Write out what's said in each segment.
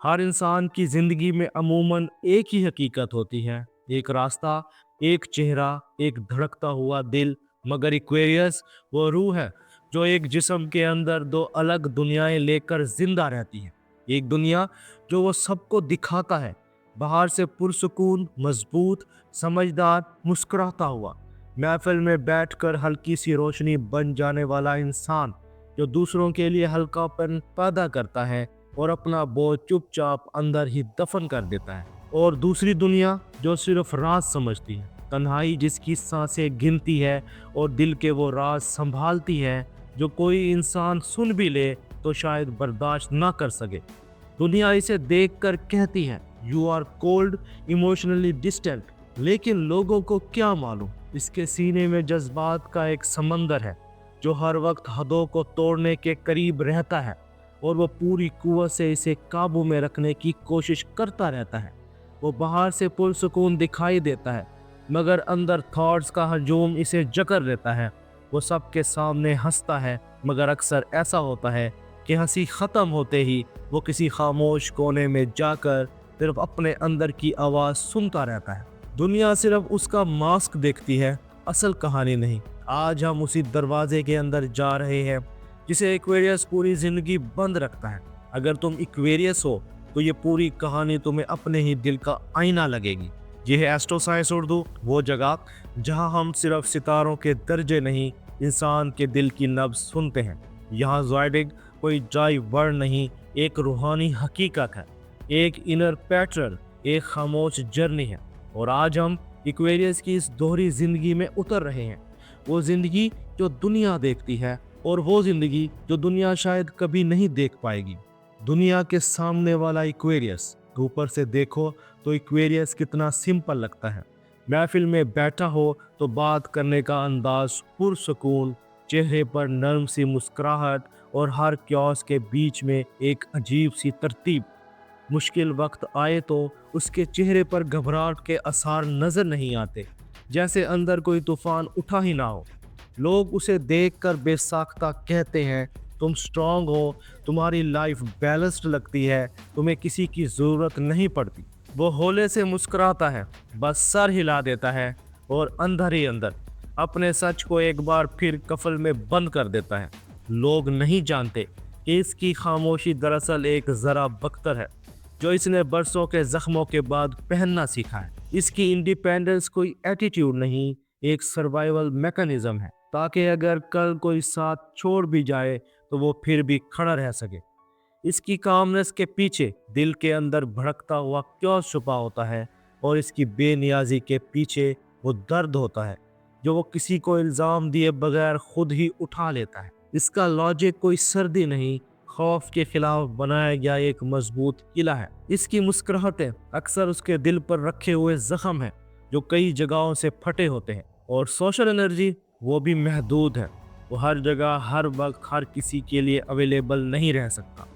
हर इंसान की जिंदगी में अमूमन एक ही हकीकत होती है, एक रास्ता, एक चेहरा, एक धड़कता हुआ दिल। मगर एक्वेरियस वो रूह है जो एक जिस्म के अंदर दो अलग दुनियाएं लेकर जिंदा रहती है। एक दुनिया जो वो सबको दिखाता है, बाहर से पुरसुकून, मजबूत, समझदार, मुस्कुराता हुआ, महफिल में बैठकर हल्की सी रोशनी बन जाने वाला इंसान जो दूसरों के लिए हल्कापन पैदा करता है और अपना बोझ चुपचाप अंदर ही दफन कर देता है। और दूसरी दुनिया जो सिर्फ राज समझती है, तन्हाई जिसकी सांसें गिनती है और दिल के वो राज संभालती है जो कोई इंसान सुन भी ले तो शायद बर्दाश्त ना कर सके। दुनिया इसे देखकर कहती है you are cold, emotionally distant. लेकिन लोगों को क्या मालूम, इसके सीने में जज्बात का एक समंदर है जो हर वक्त हदों को तोड़ने के करीब रहता है और वो पूरी कुव्वत से इसे काबू में रखने की कोशिश करता रहता है। वो बाहर से पुरसुकून दिखाई देता है मगर अंदर थॉट्स का हजूम इसे जकड़ लेता है। वो सबके सामने हंसता है मगर अक्सर ऐसा होता है कि हंसी ख़त्म होते ही वो किसी खामोश कोने में जाकर सिर्फ अपने अंदर की आवाज़ सुनता रहता है। दुनिया सिर्फ उसका मास्क देखती है, असल कहानी नहीं। आज हम उसी दरवाजे के अंदर जा रहे हैं जिसे एक्वेरियस पूरी जिंदगी बंद रखता है। अगर तुम एक्वेरियस हो तो ये पूरी कहानी तुम्हें अपने ही दिल का आईना लगेगी। ये है एस्ट्रो साइंस उर्दू, वो जगह जहां हम सिर्फ सितारों के दर्जे नहीं, इंसान के दिल की नब्ज सुनते हैं। यहाँ ज़ॉइडिग कोई जाई वर्ड नहीं, एक रूहानी हकीकत है, एक इनर पैटर्न, एक खामोश जर्नी है। और आज हम एक्वेरियस की इस दोहरी जिंदगी में उतर रहे हैं, वो जिंदगी जो दुनिया देखती है और वो जिंदगी जो दुनिया शायद कभी नहीं देख पाएगी। दुनिया के सामने वाला एक्वेरियस, ऊपर से देखो तो एक्वेरियस कितना सिंपल लगता है। महफिल में बैठा हो तो बात करने का अंदाज पुरसुकून, चेहरे पर नर्म सी मुस्कुराहट और हर क्योस के बीच में एक अजीब सी तरतीब। मुश्किल वक्त आए तो उसके चेहरे पर घबराहट के आसार नजर नहीं आते, जैसे अंदर कोई तूफान उठा ही ना हो। लोग उसे देखकर बेसाख्ता कहते हैं तुम स्ट्रांग हो, तुम्हारी लाइफ बैलेंस्ड लगती है, तुम्हें किसी की ज़रूरत नहीं पड़ती। वो होले से मुस्कुराता है, बस सर हिला देता है और अंदर ही अंदर अपने सच को एक बार फिर कफल में बंद कर देता है। लोग नहीं जानते कि इसकी खामोशी दरअसल एक ज़रा बख्तर है जो इसने बरसों के जख्मों के बाद पहनना सीखा है। इसकी इंडिपेंडेंस कोई एटीट्यूड नहीं, एक सर्वाइवल मैकेनिज्म है, ताकि अगर कल कोई साथ छोड़ भी जाए तो वो फिर भी खड़ा रह सके। इसकी कामनेस के पीछे दिल के अंदर भड़कता हुआ क्यों छुपा होता है और इसकी बेनियाजी के पीछे वो दर्द होता है जो वो किसी को इल्ज़ाम दिए बगैर खुद ही उठा लेता है। इसका लॉजिक कोई सर्दी नहीं, खौफ के खिलाफ बनाया गया एक मजबूत किला है। इसकी मुस्कुराहटें अक्सर उसके दिल पर रखे हुए जख्म हैं जो कई जगहों से फटे होते हैं। और सोशल एनर्जी वो भी महदूद है, वो हर जगह हर वक्त हर किसी के लिए अवेलेबल नहीं रह सकता,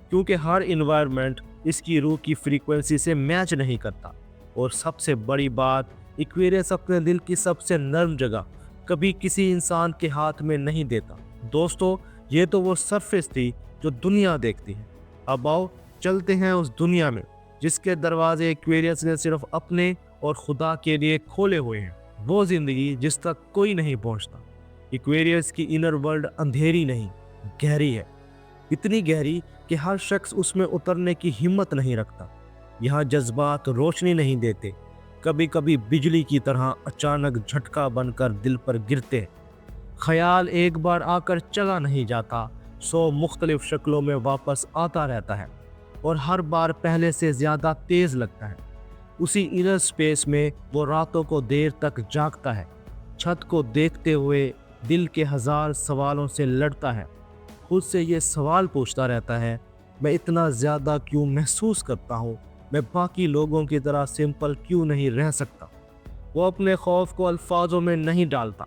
क्योंकि हर इन्वायरमेंट इसकी रूह की फ्रीक्वेंसी से मैच नहीं करता। और सबसे बड़ी बात, एक्वेरियस अपने दिल की सबसे नर्म जगह कभी किसी इंसान के हाथ में नहीं देता। दोस्तों, ये तो वो सरफेस थी जो दुनिया देखती है। अब आओ चलते हैं उस दुनिया में जिसके दरवाजे एक्वेरियस ने सिर्फ अपने और खुदा के लिए खोले हुए हैं। वो जिंदगी जिस तक कोई नहीं पहुंचता। एक्वेरियस की इनर वर्ल्ड अंधेरी नहीं, गहरी है, इतनी गहरी कि हर शख्स उसमें उतरने की हिम्मत नहीं रखता। यहाँ जज्बात रोशनी नहीं देते, कभी कभी बिजली की तरह अचानक झटका बनकर दिल पर गिरते हैं। ख्याल एक बार आकर चला नहीं जाता, 100 मुख्तलिफ शक्लों में वापस आता रहता है और हर बार पहले से ज़्यादा तेज़ लगता है। उसी इनर स्पेस में वो रातों को देर तक जागता है, छत को देखते हुए दिल के हज़ार सवालों से लड़ता है। खुद से ये सवाल पूछता रहता है, मैं इतना ज़्यादा क्यों महसूस करता हूँ, मैं बाकी लोगों की तरह सिंपल क्यों नहीं रह सकता। वो अपने खौफ को अल्फाजों में नहीं डालता,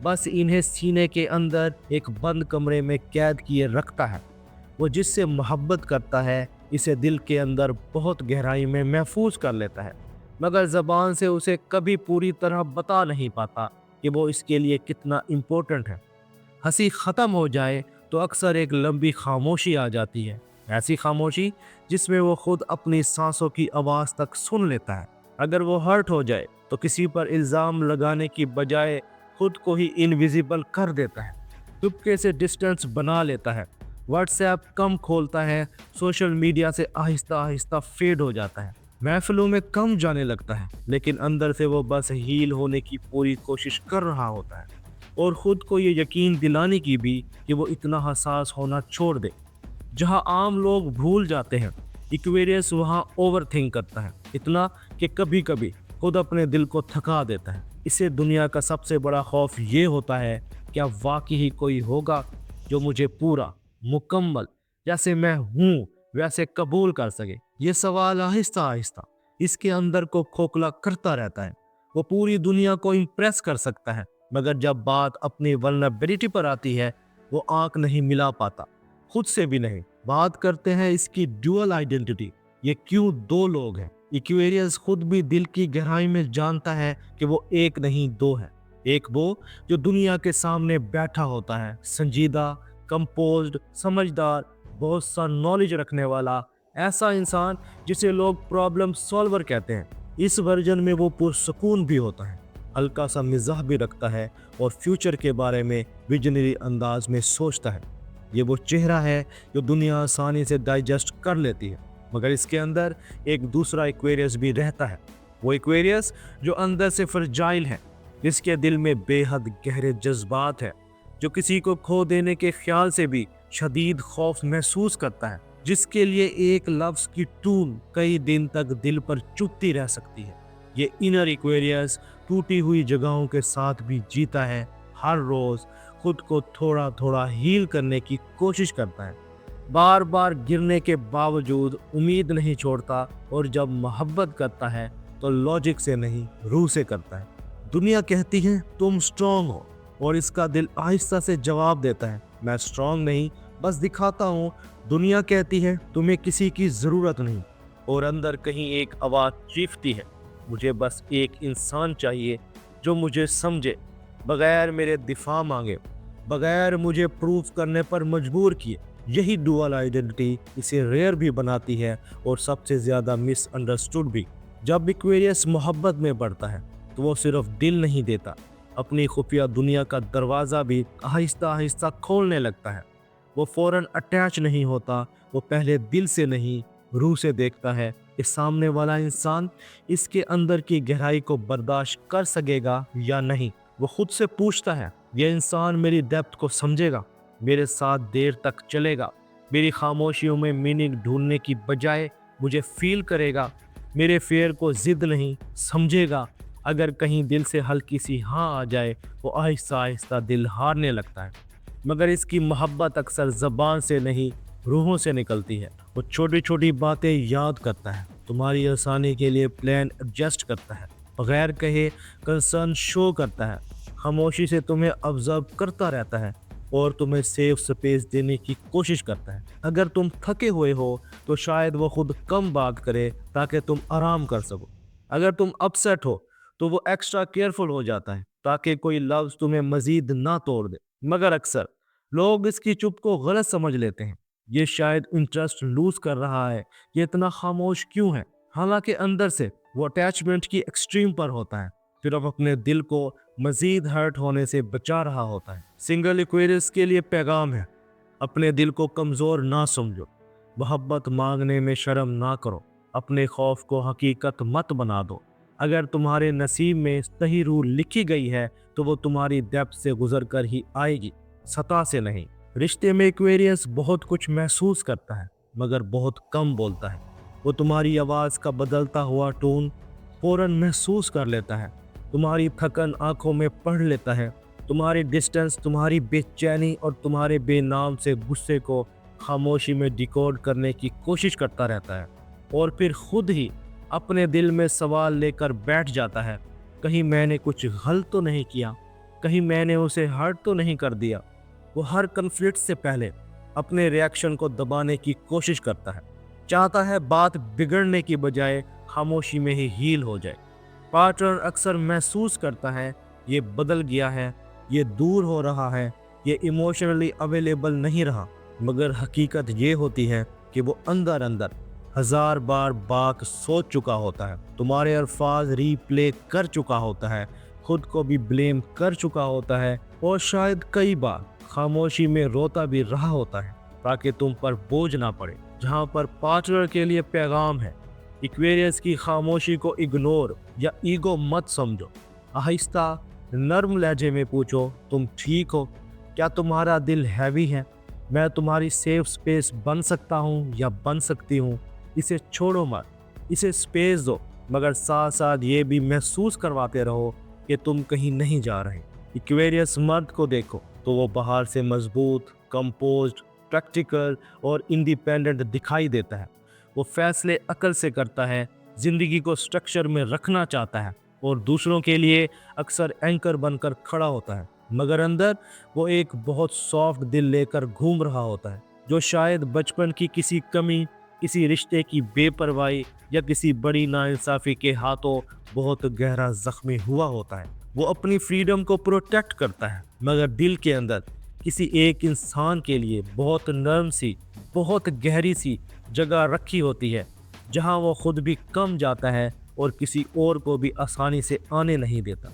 बस इन्हें सीने के अंदर एक बंद कमरे में कैद किए रखता है। वो जिससे मोहब्बत करता है इसे दिल के अंदर बहुत गहराई में महफूज कर लेता है, मगर ज़बान से उसे कभी पूरी तरह बता नहीं पाता कि वो इसके लिए कितना इम्पोर्टेंट है। हंसी ख़त्म हो जाए तो अक्सर एक लंबी खामोशी आ जाती है, ऐसी खामोशी जिसमें वो खुद अपनी सांसों की आवाज तक सुन लेता है। अगर वो हर्ट हो जाए तो किसी पर इल्जाम लगाने की बजाय खुद को ही इनविजिबल कर देता है, चुपके से डिस्टेंस बना लेता है, व्हाट्सएप कम खोलता है, सोशल मीडिया से आहिस्ता आहिस्ता फेड हो जाता है, महफिलों में कम जाने लगता है, लेकिन अंदर से वो बस हील होने की पूरी कोशिश कर रहा होता है और खुद को ये यकीन दिलाने की भी कि वो इतना हसास होना छोड़ दे। जहां आम लोग भूल जाते हैं, इक्वेरियस वहां ओवर थिंक करता है, इतना कि कभी कभी खुद अपने दिल को थका देता है। इसे दुनिया का सबसे बड़ा खौफ ये होता है, क्या वाकई ही कोई होगा जो मुझे पूरा मुकम्मल जैसे मैं हूँ वैसे कबूल कर सके। ये सवाल आहिस्ता आहिस्ता इसके अंदर को खोखला करता रहता है। वो पूरी दुनिया को इम्प्रेस कर सकता है, मगर जब बात अपनी वल्नरेबिलिटी पर आती है वो आंख नहीं मिला पाता, खुद से भी नहीं। बात करते हैं इसकी ड्यूअल आइडेंटिटी, ये क्यों दो लोग हैं। इक्वेरियस खुद भी दिल की गहराई में जानता है कि वो एक नहीं दो है। एक वो जो दुनिया के सामने बैठा होता है, संजीदा, कंपोज्ड, समझदार, बहुत सा नॉलेज रखने वाला, ऐसा इंसान जिसे लोग प्रॉब्लम सॉल्वर कहते हैं। इस वर्जन में वो पुरसुकून भी होता है, हल्का सा मिजाह भी रखता है और फ्यूचर के बारे में विजनरी अंदाज में सोचता है। ये वो चेहरा है जो दुनिया आसानी से डाइजेस्ट कर लेती है, मगर इसके अंदर एक दूसरा इक्वेरियस भी रहता है। वो इक्वेरियस जो अंदर से फ्रजाइल है, जिसके दिल में बेहद गहरे जज्बात है, जो किसी को खो देने के ख्याल से भी शदीद खौफ महसूस करता है, जिसके लिए एक लफ्ज की टून कई दिन तक दिल पर चुभती रह सकती है। ये इनर इक्वेरियस टूटी हुई जगहों के साथ भी जीता है, हर रोज खुद को थोड़ा थोड़ा हील करने की कोशिश करता है, बार बार गिरने के बावजूद उम्मीद नहीं छोड़ता, और जब मोहब्बत करता है तो लॉजिक से नहीं रूह से करता है। दुनिया कहती है तुम स्ट्रांग हो, और इसका दिल आहिस्ता से जवाब देता है, मैं स्ट्रांग नहीं, बस दिखाता हूँ। दुनिया कहती है तुम्हें किसी की ज़रूरत नहीं, और अंदर कहीं एक आवाज़ चीखती है, मुझे बस एक इंसान चाहिए जो मुझे समझे, बगैर मेरे दिफा मांगे, बगैर मुझे प्रूफ करने पर मजबूर किए। यही डुअल आइडेंटिटी इसे रेयर भी बनाती है और सबसे ज़्यादा मिसअंडरस्टूड भी। जब इक्वेरियस मोहब्बत में बढ़ता है तो वो सिर्फ दिल नहीं देता, अपनी खुफिया दुनिया का दरवाज़ा भी आहिस्ता आहिस्ता खोलने लगता है। वो फ़ौरन अटैच नहीं होता, वो पहले दिल से नहीं रूह से देखता है कि सामने वाला इंसान इसके अंदर की गहराई को बर्दाश्त कर सकेगा या नहीं। वो खुद से पूछता है, यह इंसान मेरी डेप्थ को समझेगा, मेरे साथ देर तक चलेगा, मेरी खामोशियों में मीनिंग ढूंढने की बजाय मुझे फील करेगा, मेरे फेयर को जिद नहीं समझेगा। अगर कहीं दिल से हल्की सी हाँ आ जाए वो आहिस्ता आहिस्ता दिल हारने लगता है, मगर इसकी मोहब्बत अक्सर ज़बान से नहीं रूहों से निकलती है। वो छोटी छोटी बातें याद करता है, तुम्हारी आसानी के लिए प्लान एडजस्ट करता है, बगैर कहे कंसर्न शो करता है, खामोशी से तुम्हें ऑब्जर्व करता रहता है और तुम्हें सेफ स्पेस देने की कोशिश करता है। अगर तुम थके हुए हो तो शायद वो खुद कम बात करे ताकि तुम आराम कर सको। अगर तुम अपसेट हो तो वो एक्स्ट्रा केयरफुल हो जाता है ताकि कोई लफ्ज़ तुम्हें मजीद ना तोड़ दे। मगर अक्सर लोग इसकी चुप को गलत समझ लेते हैं, ये शायद इंटरेस्ट लूज कर रहा है, ये इतना खामोश क्यों है, हालांकि अंदर से वो अटैचमेंट की एक्सट्रीम पर होता है, सिर्फ अपने दिल को मजीद हर्ट होने से बचा रहा होता है। सिंगल इक्वेरियस के लिए पैगाम है, अपने दिल को कमज़ोर ना समझो, मोहब्बत मांगने में शर्म ना करो, अपने खौफ को हकीकत मत बना दो। अगर तुम्हारे नसीब में सही रूह लिखी गई है तो वो तुम्हारी डेप्थ से गुजर कर ही आएगी, सतह से नहीं। रिश्ते में एक्वेरियस बहुत कुछ महसूस करता है मगर बहुत कम बोलता है। वो तुम्हारी आवाज़ का बदलता हुआ टोन फौरन महसूस कर लेता है, तुम्हारी थकन आंखों में पढ़ लेता है, तुम्हारी डिस्टेंस, तुम्हारी बेचैनी और तुम्हारे बेनाम से गुस्से को खामोशी में डिकोड करने की कोशिश करता रहता है, और फिर खुद ही अपने दिल में सवाल लेकर बैठ जाता है, कहीं मैंने कुछ गलत तो नहीं किया, कहीं मैंने उसे हर्ट तो नहीं कर दिया। वो हर कन्फ्लिक्ट से पहले अपने रिएक्शन को दबाने की कोशिश करता है, चाहता है बात बिगड़ने की बजाय खामोशी में ही हील हो जाए। पार्टनर अक्सर महसूस करता है ये बदल गया है, ये दूर हो रहा है, ये इमोशनली अवेलेबल नहीं रहा, मगर हकीकत ये होती है کہ وہ اندر اندر ہزار بار بات سوچ چکا ہوتا ہے، تمہارے الفاظ ری پلے کر چکا ہوتا ہے، خود کو بھی بلیم کر چکا ہوتا ہے، اور شاید کئی بار خاموشی میں روتا بھی رہا ہوتا ہے تاکہ تم پر بوجھ نہ پڑے۔ جہاں پر پارٹنر کے لیے پیغام ہے، ایکویریس کی خاموشی کو اگنور یا ایگو مت سمجھو، آہستہ نرم لہجے میں پوچھو، تم ٹھیک ہو؟ کیا تمہارا دل ہیوی ہے؟ میں تمہاری سیف سپیس بن سکتا ہوں یا بن سکتی ہوں؟ اسے چھوڑو مت، اسے سپیس دو، مگر ساتھ ساتھ یہ بھی محسوس کرواتے رہو کہ تم کہیں نہیں جا رہے۔ ایکویریس مرد کو دیکھو تو وہ باہر سے مضبوط، کمپوزڈ، پریکٹیکل اور انڈیپینڈنٹ دکھائی دیتا ہے۔ وہ فیصلے عقل سے کرتا ہے، زندگی کو سٹرکچر میں رکھنا چاہتا ہے اور دوسروں کے لیے اکثر اینکر بن کر کھڑا ہوتا ہے، مگر اندر وہ ایک بہت سافٹ دل لے کر گھوم رہا ہوتا ہے، جو شاید بچپن کی کسی کمی، کسی رشتے کی بے پرواہی یا کسی بڑی ناانصافی کے ہاتھوں بہت گہرا زخمی ہوا ہوتا ہے۔ وہ اپنی فریڈم کو پروٹیکٹ کرتا ہے، مگر دل کے اندر کسی ایک انسان کے لیے بہت نرم سی، بہت گہری سی جگہ رکھی ہوتی ہے، جہاں وہ خود بھی کم جاتا ہے اور کسی اور کو بھی آسانی سے آنے نہیں دیتا۔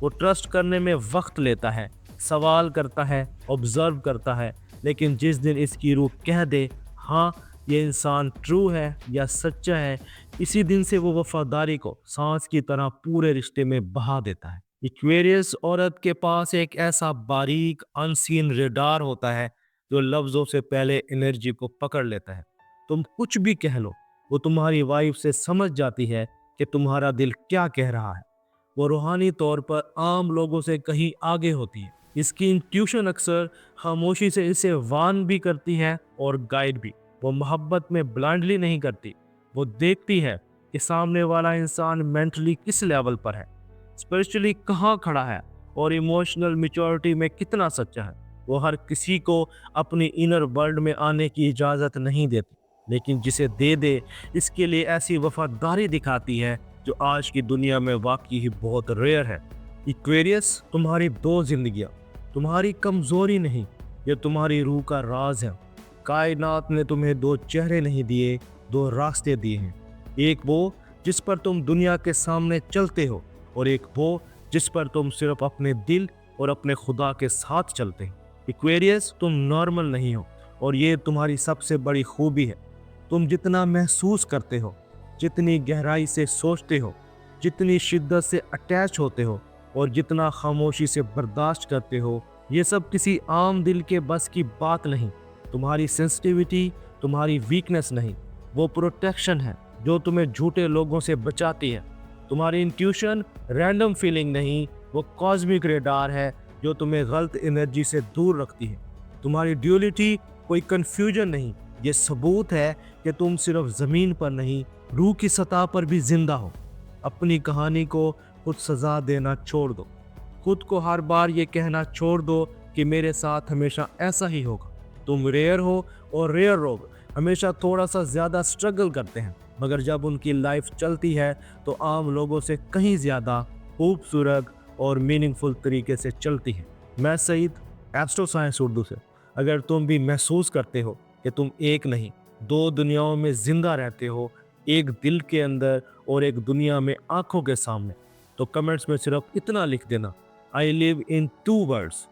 وہ ٹرسٹ کرنے میں وقت لیتا ہے، سوال کرتا ہے، آبزرو کرتا ہے، لیکن جس دن اس کی روح کہہ دے ہاں یہ انسان ٹرو ہے یا سچا ہے، اسی دن سے وہ وفاداری کو سانس کی طرح پورے رشتے میں بہا دیتا ہے۔ ایکویریس عورت کے پاس ایک ایسا باریک انسین ریڈار ہوتا ہے جو لفظوں سے پہلے انرجی کو پکڑ لیتا ہے۔ تم کچھ بھی کہہ لو، وہ تمہاری وائف سے سمجھ جاتی ہے کہ تمہارا دل کیا کہہ رہا ہے۔ وہ روحانی طور پر عام لوگوں سے کہیں آگے ہوتی ہے۔ اس کی انٹیوشن اکثر خاموشی سے اسے وارن بھی کرتی ہے اور گائیڈ بھی۔ وہ محبت میں بلائنڈلی نہیں کرتی، وہ دیکھتی ہے کہ سامنے والا انسان مینٹلی کس لیول پر ہے، اسپرچولی کہاں کھڑا ہے اور ایموشنل میچورٹی میں کتنا سچا ہے۔ وہ ہر کسی کو اپنی انر ورلڈ میں آنے کی اجازت نہیں دیتی، لیکن جسے دے دے اس کے لیے ایسی وفاداری دکھاتی ہے جو آج کی دنیا میں واقعی ہی بہت ریئر ہے۔ ایکویریس تمہاری دو زندگیاں، تمہاری کمزوری نہیں، یہ تمہاری روح کا راز ہے۔ کائنات نے تمہیں دو چہرے نہیں دیے، دو راستے دیے ہیں، ایک وہ جس پر تم دنیا کے سامنے چلتے ہو اور ایک وہ جس پر تم صرف اپنے دل اور اپنے خدا کے ساتھ چلتے ہیں۔ ایکویریس تم نارمل نہیں ہو اور یہ تمہاری سب سے بڑی خوبی ہے۔ تم جتنا محسوس کرتے ہو، جتنی گہرائی سے سوچتے ہو، جتنی شدت سے اٹیچ ہوتے ہو اور جتنا خاموشی سے برداشت کرتے ہو، یہ سب کسی عام دل کے بس کی بات نہیں۔ تمہاری سینسٹیوٹی تمہاری ویکنس نہیں، وہ پروٹیکشن ہے جو تمہیں جھوٹے لوگوں سے بچاتی ہے۔ تمہاری انٹیوشن رینڈم فیلنگ نہیں، وہ کاسمک ریڈار ہے جو تمہیں غلط انرجی سے دور رکھتی ہے۔ تمہاری ڈیولیٹی کوئی کنفیوژن نہیں، یہ ثبوت ہے کہ تم صرف زمین پر نہیں، روح کی سطح پر بھی زندہ ہو۔ اپنی کہانی کو خود سزا دینا چھوڑ دو، خود کو ہر بار یہ کہنا چھوڑ دو کہ میرے ساتھ ہمیشہ ایسا ہی ہوگا۔ تم ریئر ہو اور ریئر لوگ ہمیشہ تھوڑا سا زیادہ سٹرگل کرتے ہیں، مگر جب ان کی لائف چلتی ہے تو عام لوگوں سے کہیں زیادہ خوبصورت اور میننگ فل طریقے سے چلتی ہے۔ میں سعید، ایسٹرو سائنس اردو سے۔ اگر تم بھی محسوس کرتے ہو کہ تم ایک نہیں، دو دنیاؤں میں زندہ رہتے ہو، ایک دل کے اندر اور ایک دنیا میں آنکھوں کے سامنے، تو کمنٹس میں صرف اتنا لکھ دینا، I live in two worlds،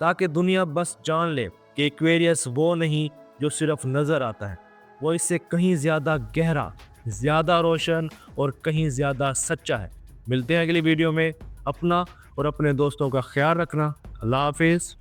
تاکہ دنیا بس جان لے کہ ایکویریس وہ نہیں جو صرف نظر آتا ہے، وہ اس سے کہیں زیادہ گہرا، زیادہ روشن اور کہیں زیادہ سچا ہے۔ ملتے ہیں اگلی ویڈیو میں۔ اپنا اور اپنے دوستوں کا خیال رکھنا۔ اللہ حافظ۔